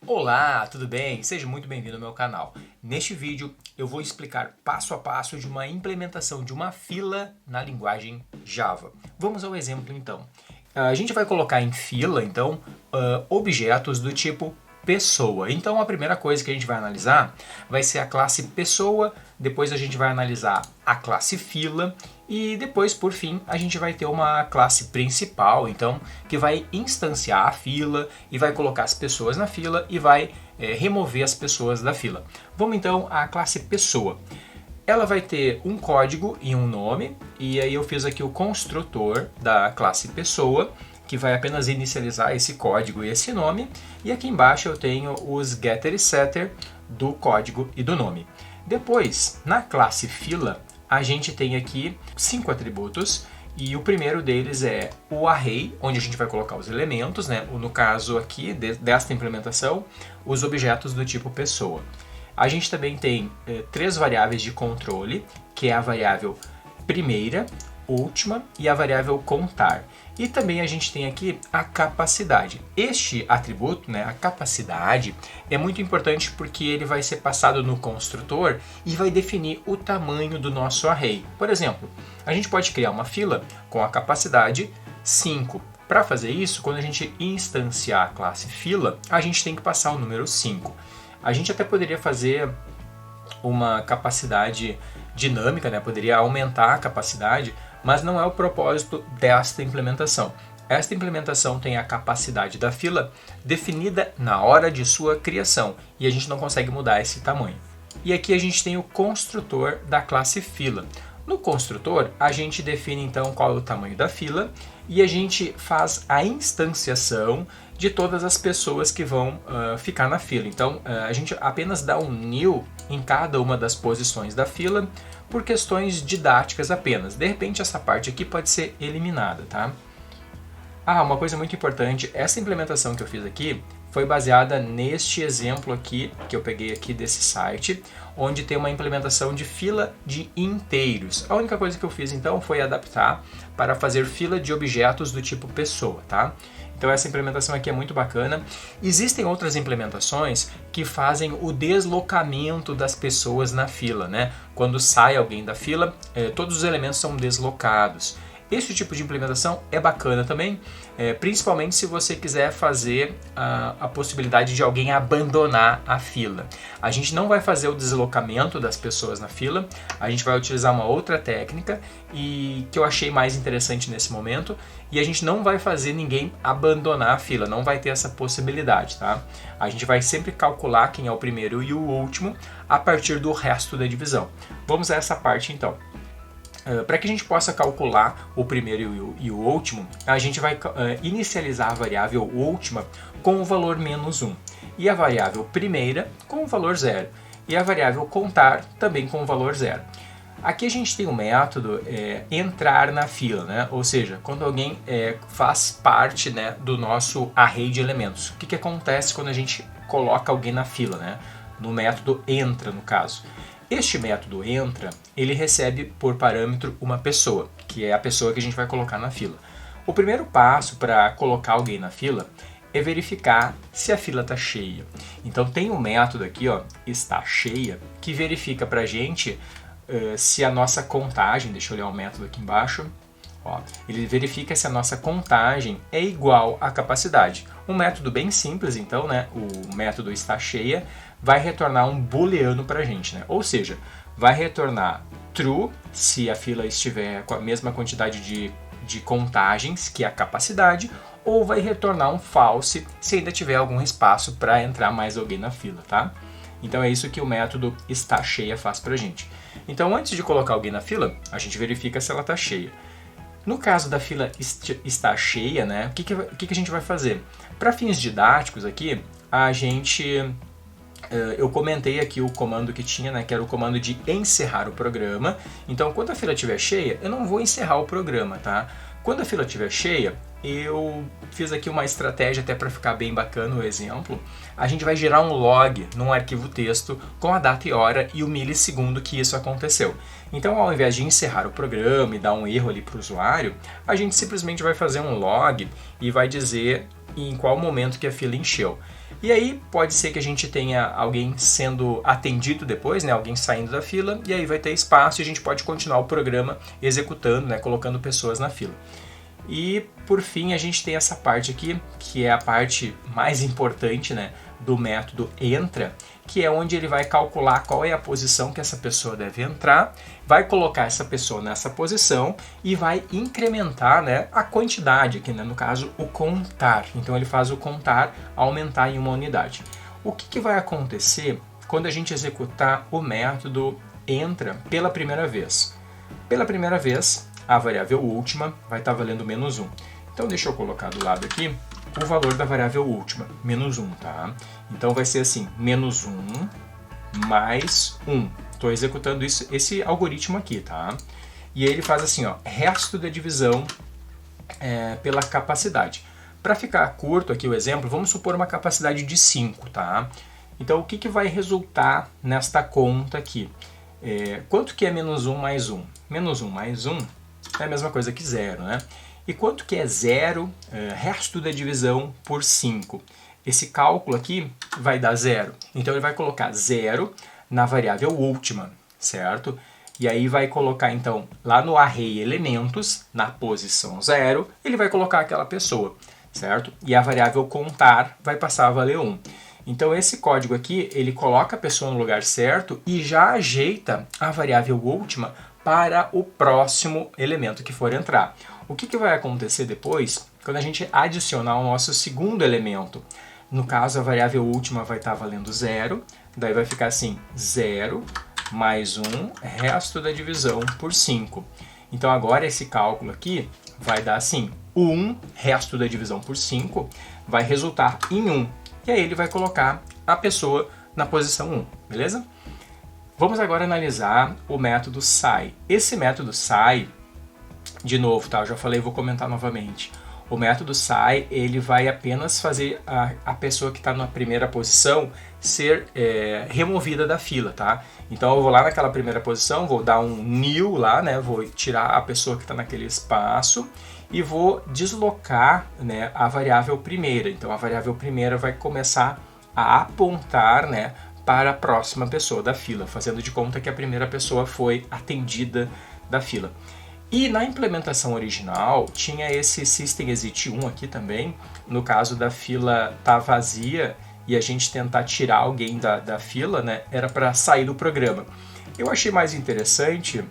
Olá, tudo bem? Seja muito bem-vindo ao meu canal. Neste vídeo eu vou explicar passo a passo de uma implementação de uma fila na linguagem Java. Vamos ao exemplo então. A gente vai colocar em fila então objetos do tipo pessoa. Então a primeira coisa que a gente vai analisar vai ser a classe pessoa, depois a gente vai analisar a classe fila e depois, por fim, a gente vai ter uma classe principal, então, que vai instanciar a fila e vai colocar as pessoas na fila e vai remover as pessoas da fila. Vamos então à classe pessoa. Ela vai ter um código e um nome, e aí eu fiz aqui o construtor da classe pessoa, que vai apenas inicializar esse código e esse nome, e aqui embaixo eu tenho os getter e setter do código e do nome. Depois, na classe fila, a gente tem aqui 5 atributos, e o primeiro deles é o array, onde a gente vai colocar os elementos, né? No caso aqui, desta implementação, os objetos do tipo pessoa. A gente também tem 3 variáveis de controle, que é a variável primeira, última e a variável contar. E também a gente tem aqui a capacidade. Este atributo, né, a capacidade, é muito importante porque ele vai ser passado no construtor e vai definir o tamanho do nosso array. Por exemplo, a gente pode criar uma fila com a capacidade 5. Para fazer isso, quando a gente instanciar a classe fila, a gente tem que passar o número 5. A gente até poderia fazer uma capacidade dinâmica, né? Poderia aumentar a capacidade, mas não é o propósito desta implementação. Esta implementação tem a capacidade da fila definida na hora de sua criação e a gente não consegue mudar esse tamanho. E aqui a gente tem o construtor da classe fila. No construtor, a gente define então qual é o tamanho da fila e a gente faz a instanciação de todas as pessoas que vão ficar na fila. Então, a gente apenas dá um new em cada uma das posições da fila por questões didáticas apenas. De repente, essa parte aqui pode ser eliminada, tá? Uma coisa muito importante, essa implementação que eu fiz aqui foi baseada neste exemplo aqui, que eu peguei aqui desse site, onde tem uma implementação de fila de inteiros. A única coisa que eu fiz então foi adaptar para fazer fila de objetos do tipo pessoa, tá? Então essa implementação aqui é muito bacana. Existem outras implementações que fazem o deslocamento das pessoas na fila, né? Quando sai alguém da fila, todos os elementos são deslocados. Esse tipo de implementação é bacana também, principalmente se você quiser fazer a possibilidade de alguém abandonar a fila. A gente não vai fazer o deslocamento das pessoas na fila, a gente vai utilizar uma outra técnica e que eu achei mais interessante nesse momento, e a gente não vai fazer ninguém abandonar a fila, não vai ter essa possibilidade, tá? A gente vai sempre calcular quem é o primeiro e o último a partir do resto da divisão. Vamos a essa parte então. Para que a gente possa calcular o primeiro e o último, a gente vai inicializar a variável última com o valor -1 e a variável primeira com o valor 0 e a variável contar também com o valor 0. Aqui a gente tem o método entrar na fila, né? Ou seja, quando alguém faz parte, né, do nosso array de elementos. O que acontece quando a gente coloca alguém na fila, né? No método entra, no caso. Este método entra, ele recebe por parâmetro uma pessoa, que é a pessoa que a gente vai colocar na fila. O primeiro passo para colocar alguém na fila é verificar se a fila está cheia. Então tem um método aqui, ó, está cheia, que verifica para a gente se a nossa contagem, deixa eu olhar o método aqui embaixo, ó, ele verifica se a nossa contagem é igual à capacidade. Um método bem simples, então, né, o método está cheia, vai retornar um booleano para a gente, né? Ou seja, vai retornar true se a fila estiver com a mesma quantidade de contagens que a capacidade, ou vai retornar um false se ainda tiver algum espaço para entrar mais alguém na fila, tá? Então é isso que o método está cheia faz para a gente. Então antes de colocar alguém na fila, a gente verifica se ela está cheia. No caso da fila estar cheia, né, o que a gente vai fazer? Para fins didáticos aqui, eu comentei aqui o comando que tinha, né, que era o comando de encerrar o programa. Então, quando a fila estiver cheia, eu não vou encerrar o programa, tá? Quando a fila estiver cheia, eu fiz aqui uma estratégia até para ficar bem bacana o exemplo. A gente vai gerar um log num arquivo texto com a data e hora e o milissegundo que isso aconteceu. Então, ao invés de encerrar o programa e dar um erro ali para o usuário, a gente simplesmente vai fazer um log e vai dizer e em qual momento que a fila encheu. E aí pode ser que a gente tenha alguém sendo atendido depois, né, alguém saindo da fila, e aí vai ter espaço e a gente pode continuar o programa executando, né, colocando pessoas na fila. E por fim a gente tem essa parte aqui, que é a parte mais importante, né, do método entra, que é onde ele vai calcular qual é a posição que essa pessoa deve entrar, vai colocar essa pessoa nessa posição e vai incrementar, né, a quantidade, aqui, né, no caso o contar. Então ele faz o contar aumentar em uma unidade. O que vai acontecer quando a gente executar o método entra pela primeira vez? Pela primeira vez, a variável última vai estar valendo menos 1. Então deixa eu colocar do lado aqui o valor da variável última, menos 1, tá? Então vai ser assim, menos 1 mais 1. Estou executando esse algoritmo aqui, tá? E aí ele faz assim, ó, resto da divisão pela capacidade. Para ficar curto aqui o exemplo, vamos supor uma capacidade de 5, tá? Então o que vai resultar nesta conta aqui? Quanto que é menos 1 mais 1? Menos 1 mais 1 é a mesma coisa que 0, né? E quanto que é 0, resto da divisão por 5? Esse cálculo aqui vai dar 0. Então ele vai colocar 0 na variável última, certo? E aí vai colocar então lá no array elementos, na posição 0, ele vai colocar aquela pessoa, certo? E a variável contar vai passar a valer 1. Então esse código aqui, ele coloca a pessoa no lugar certo e já ajeita a variável última para o próximo elemento que for entrar. O que vai acontecer depois quando a gente adicionar o nosso segundo elemento? No caso, a variável última vai estar valendo 0, daí vai ficar assim, 0 mais 1, resto da divisão por 5. Então agora esse cálculo aqui vai dar assim, 1, resto da divisão por 5, vai resultar em 1. E aí ele vai colocar a pessoa na posição 1, beleza? Vamos agora analisar o método sai. Esse método sai, de novo, tá? Eu já falei, vou comentar novamente. O método sai, ele vai apenas fazer a pessoa que está na primeira posição ser removida da fila, tá? Então eu vou lá naquela primeira posição, vou dar um new lá, né? Vou tirar a pessoa que está naquele espaço e vou deslocar, né, a variável primeira. Então a variável primeira vai começar a apontar, né, para a próxima pessoa da fila, fazendo de conta que a primeira pessoa foi atendida da fila. E na implementação original tinha esse system exit 1 aqui também, no caso da fila tá vazia e a gente tentar tirar alguém da fila, né, era para sair do programa. Eu achei mais interessante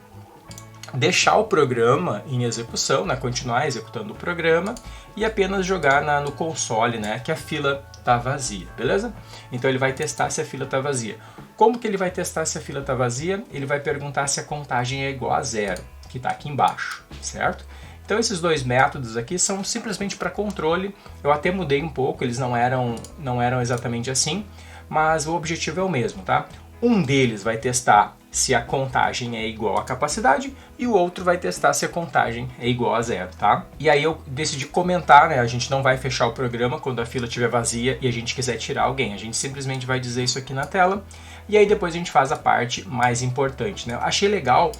deixar o programa em execução, né, continuar executando o programa e apenas jogar no console, né, que a fila está vazia, beleza? Então ele vai testar se a fila está vazia. Como que ele vai testar se a fila está vazia? Ele vai perguntar se a contagem é igual a 0, que está aqui embaixo, certo? Então esses dois métodos aqui são simplesmente para controle. Eu até mudei um pouco, eles não eram exatamente assim, mas o objetivo é o mesmo, tá? Um deles vai testar se a contagem é igual à capacidade e o outro vai testar se a contagem é igual a 0, tá? E aí eu decidi comentar, né? A gente não vai fechar o programa quando a fila estiver vazia e a gente quiser tirar alguém. A gente simplesmente vai dizer isso aqui na tela e aí depois a gente faz a parte mais importante, né? Achei legal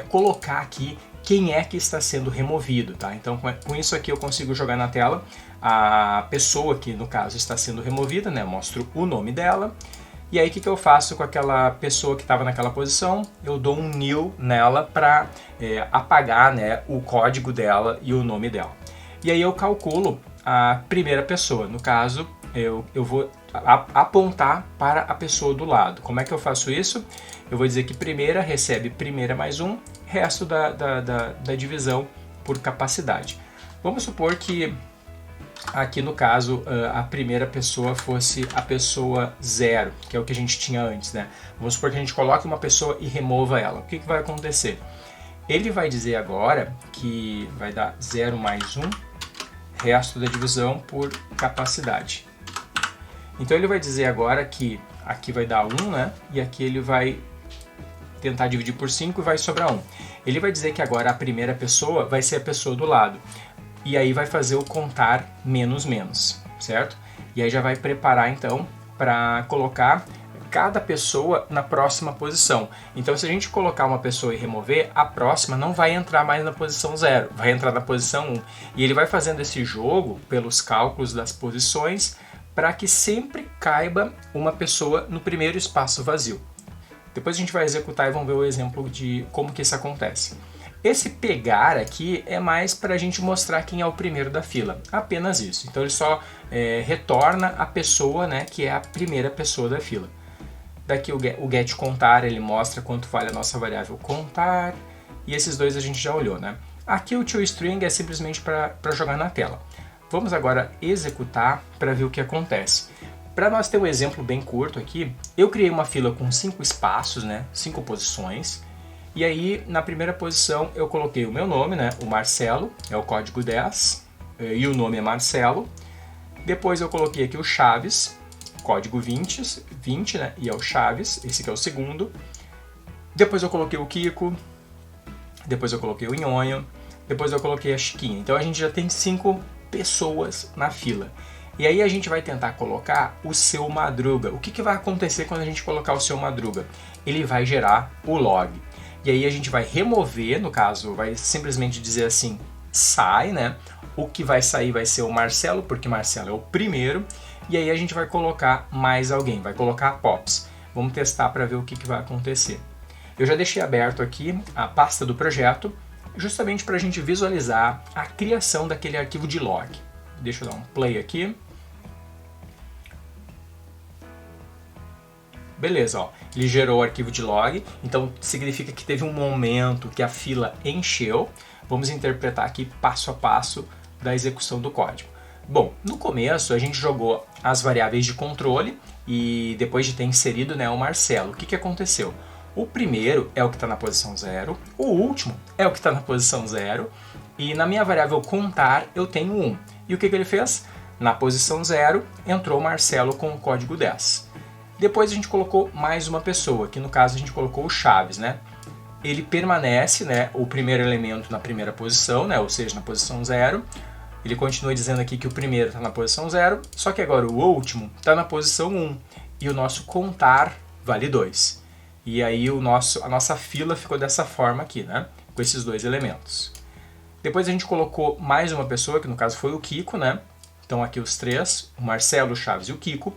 colocar aqui quem é que está sendo removido, tá? Então com isso aqui eu consigo jogar na tela a pessoa que no caso está sendo removida, né? Eu mostro o nome dela. E aí o que eu faço com aquela pessoa que estava naquela posição? Eu dou um new nela para apagar, né, o código dela e o nome dela. E aí eu calculo a primeira pessoa. No caso, eu vou apontar para a pessoa do lado. Como é que eu faço isso? Eu vou dizer que primeira recebe primeira mais 1, resto da divisão por capacidade. Vamos supor que aqui no caso a primeira pessoa fosse a pessoa 0, que é o que a gente tinha antes, né? Vamos supor que a gente coloque uma pessoa e remova ela. O que vai acontecer? Ele vai dizer agora que vai dar 0 mais 1, resto da divisão por capacidade. Então ele vai dizer agora que aqui vai dar 1, né? E aqui ele vai tentar dividir por 5 e vai sobrar 1. Ele vai dizer que agora a primeira pessoa vai ser a pessoa do lado. E aí vai fazer o contar menos menos, certo? E aí já vai preparar então para colocar cada pessoa na próxima posição. Então, se a gente colocar uma pessoa e remover, a próxima não vai entrar mais na posição 0, vai entrar na posição 1. E ele vai fazendo esse jogo pelos cálculos das posições para que sempre caiba uma pessoa no primeiro espaço vazio. Depois a gente vai executar e vamos ver o exemplo de como que isso acontece. Esse pegar aqui é mais para a gente mostrar quem é o primeiro da fila, apenas isso. Então ele só retorna a pessoa, né, que é a primeira pessoa da fila. Daqui o get contar, ele mostra quanto vale a nossa variável contar, e esses dois a gente já olhou, né? Aqui o toString é simplesmente para jogar na tela. Vamos agora executar para ver o que acontece. Para nós ter um exemplo bem curto aqui, eu criei uma fila com 5 espaços, né, 5 posições. E aí, na primeira posição, eu coloquei o meu nome, né, o Marcelo, é o código 10, e o nome é Marcelo. Depois eu coloquei aqui o Chaves, código 20, né, e é o Chaves, esse aqui é o segundo. Depois eu coloquei o Kiko, depois eu coloquei o Nhonho, depois eu coloquei a Chiquinha. Então a gente já tem 5 pessoas na fila. E aí a gente vai tentar colocar o seu Madruga. O que vai acontecer quando a gente colocar o seu Madruga? Ele vai gerar o log. E aí a gente vai remover, no caso, vai simplesmente dizer assim, sai, né? O que vai sair vai ser o Marcelo, porque Marcelo é o primeiro. E aí a gente vai colocar mais alguém, vai colocar a Pops. Vamos testar para ver o que vai acontecer. Eu já deixei aberto aqui a pasta do projeto, justamente para a gente visualizar a criação daquele arquivo de log. Deixa eu dar um play aqui. Beleza, ó, ele gerou o arquivo de log, então significa que teve um momento que a fila encheu. Vamos interpretar aqui passo a passo da execução do código. Bom, no começo a gente jogou as variáveis de controle e depois de ter inserido, né, o Marcelo, o que aconteceu? O primeiro é o que está na posição 0, o último é o que está na posição 0 e na minha variável contar eu tenho 1. E o que ele fez? Na posição 0 entrou o Marcelo com o código 10. Depois a gente colocou mais uma pessoa, que no caso a gente colocou o Chaves, né? Ele permanece, né, o primeiro elemento na primeira posição, né, ou seja, na posição 0. Ele continua dizendo aqui que o primeiro está na posição 0, só que agora o último está na posição 1. E o nosso contar vale 2. E aí a nossa fila ficou dessa forma aqui, né, com esses dois elementos. Depois a gente colocou mais uma pessoa, que no caso foi o Kiko, né? Então aqui os três, o Marcelo, o Chaves e o Kiko.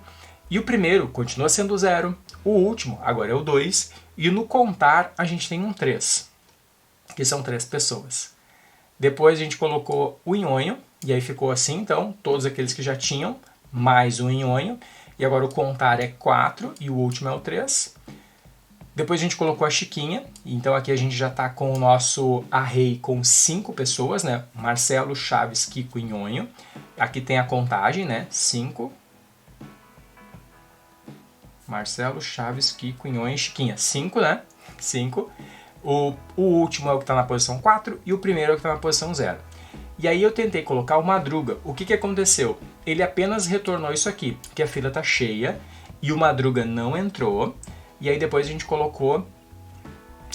E o primeiro continua sendo o 0, o último agora é o 2, e no contar a gente tem um 3, que são 3 pessoas. Depois a gente colocou o Nhonho, e aí ficou assim, então, todos aqueles que já tinham, mais o Nhonho, e agora o contar é 4, e o último é o 3. Depois a gente colocou a Chiquinha, então aqui a gente já está com o nosso array com 5 pessoas, né? Marcelo, Chaves, Kiko e Nhonho. Aqui tem a contagem, né? 5. Marcelo, Chaves, Kiko, Nhonho e Chiquinha. 5, né? 5. O último é o que está na posição 4 e o primeiro é o que está na posição 0. E aí eu tentei colocar o Madruga. O que aconteceu? Ele apenas retornou isso aqui, que a fila está cheia e o Madruga não entrou. E aí depois a gente colocou,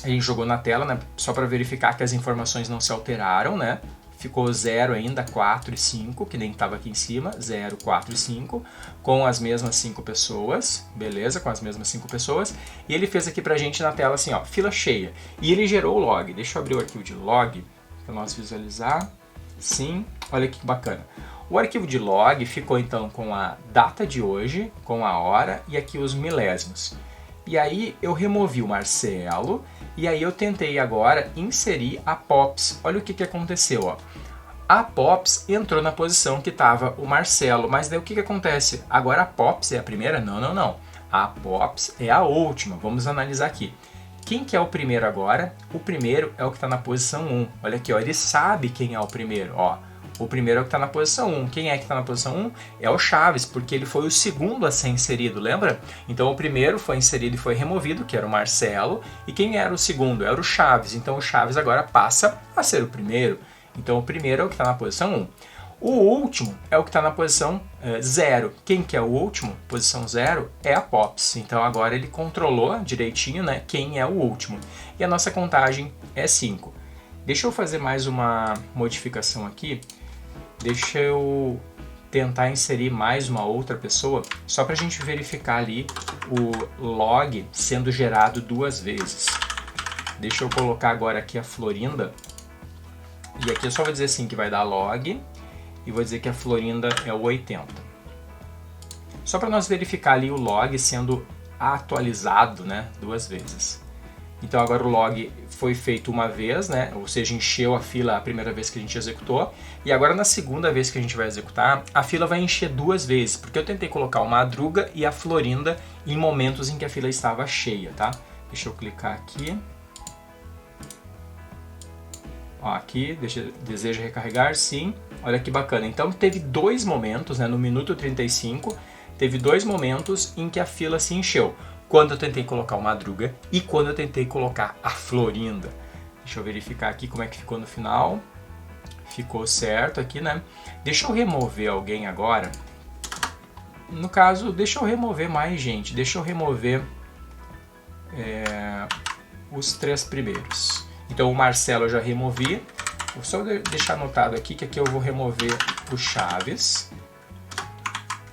a gente jogou na tela, né, só para verificar que as informações não se alteraram, né? Ficou 0 ainda, 4 e 5, que nem estava aqui em cima, 0, 4 e 5, com as mesmas 5 pessoas, beleza? Com as mesmas 5 pessoas. E ele fez aqui pra gente na tela assim, ó, fila cheia. E ele gerou o log. Deixa eu abrir o arquivo de log para nós visualizar. Sim, olha que bacana. O arquivo de log ficou então com a data de hoje, com a hora e aqui os milésimos. E aí eu removi o Marcelo e aí eu tentei agora inserir a Pops. Olha o que aconteceu, ó. A Pops entrou na posição que estava o Marcelo, mas daí o que acontece? Agora a Pops é a primeira? Não, não, não. A Pops é a última. Vamos analisar aqui. Quem que é o primeiro agora? O primeiro é o que está na posição 1. Olha aqui, ó, ele sabe quem é o primeiro, ó. O primeiro é o que está na posição 1. Quem é que está na posição 1? É o Chaves, porque ele foi o segundo a ser inserido, lembra? Então o primeiro foi inserido e foi removido, que era o Marcelo. E quem era o segundo? Era o Chaves. Então o Chaves agora passa a ser o primeiro. Então o primeiro é o que está na posição 1. O último é o que está na posição 0. Quem que é o último? Posição 0 é a Pops. Então agora ele controlou direitinho, né, quem é o último. E a nossa contagem é 5. Deixa eu fazer mais uma modificação aqui. Deixa eu tentar inserir mais uma outra pessoa, só para a gente verificar ali o log sendo gerado 2 vezes. Deixa eu colocar agora aqui a Florinda, e aqui eu só vou dizer assim que vai dar log, e vou dizer que a Florinda é o 80. Só para nós verificar ali o log sendo atualizado, né, 2 vezes. Então agora o log foi feito uma vez, né? Ou seja, encheu a fila a primeira vez que a gente executou. E agora na segunda vez que a gente vai executar, a fila vai encher 2 vezes. Porque eu tentei colocar o Madruga e a Florinda em momentos em que a fila estava cheia, tá? Deixa eu clicar aqui. Ó, aqui, deseja recarregar, sim. Olha que bacana. Então teve 2 momentos, né? No minuto 35, teve 2 momentos em que a fila se encheu. Quando eu tentei colocar o Madruga e quando eu tentei colocar a Florinda. Deixa eu verificar aqui como é que ficou no final. Ficou certo aqui, né? Deixa eu remover alguém agora. No caso, deixa eu remover mais gente. Deixa eu remover os 3 primeiros. Então o Marcelo eu já removi. Vou só deixar anotado aqui que aqui eu vou remover o Chaves.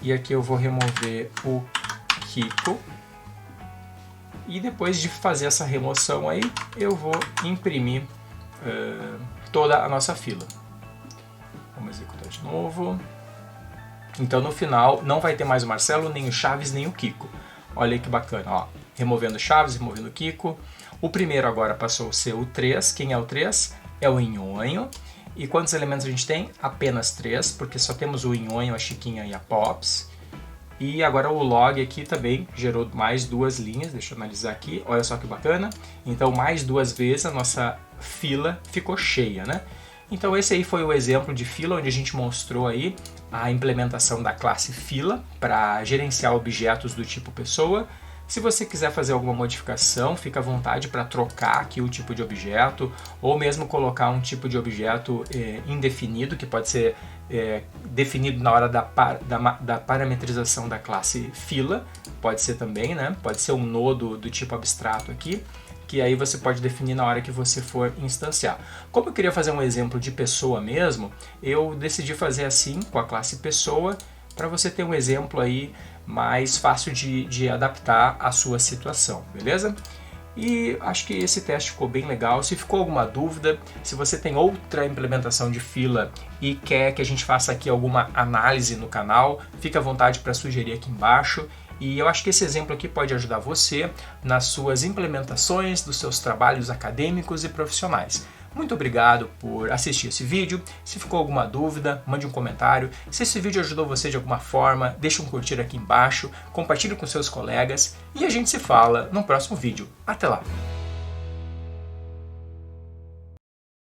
E aqui eu vou remover o Kiko. E depois de fazer essa remoção aí, eu vou imprimir toda a nossa fila. Vamos executar de novo. Então no final não vai ter mais o Marcelo, nem o Chaves, nem o Kiko. Olha aí que bacana, ó. Removendo o Chaves, removendo o Kiko. O primeiro agora passou a ser o 3. Quem é o 3? É o Nhonho. E quantos elementos a gente tem? Apenas 3, porque só temos o Nhonho, a Chiquinha e a Pops. E agora o log aqui também gerou mais 2 linhas, deixa eu analisar aqui, olha só que bacana. Então mais 2 vezes a nossa fila ficou cheia, né? Então esse aí foi o exemplo de fila, onde a gente mostrou aí a implementação da classe fila para gerenciar objetos do tipo pessoa. Se você quiser fazer alguma modificação, fica à vontade para trocar aqui o tipo de objeto, ou mesmo colocar um tipo de objeto indefinido, que pode ser definido na hora da parametrização da classe fila, pode ser também, né? Pode ser um nodo do tipo abstrato aqui, que aí você pode definir na hora que você for instanciar. Como eu queria fazer um exemplo de pessoa mesmo, eu decidi fazer assim com a classe pessoa, para você ter um exemplo aí mais fácil de adaptar à sua situação, beleza? E acho que esse teste ficou bem legal. Se ficou alguma dúvida, se você tem outra implementação de fila e quer que a gente faça aqui alguma análise no canal, fica à vontade para sugerir aqui embaixo. E eu acho que esse exemplo aqui pode ajudar você nas suas implementações dos seus trabalhos acadêmicos e profissionais. Muito obrigado por assistir esse vídeo. Se ficou alguma dúvida, mande um comentário. Se esse vídeo ajudou você de alguma forma, deixe um curtir aqui embaixo, compartilhe com seus colegas e a gente se fala no próximo vídeo. Até lá!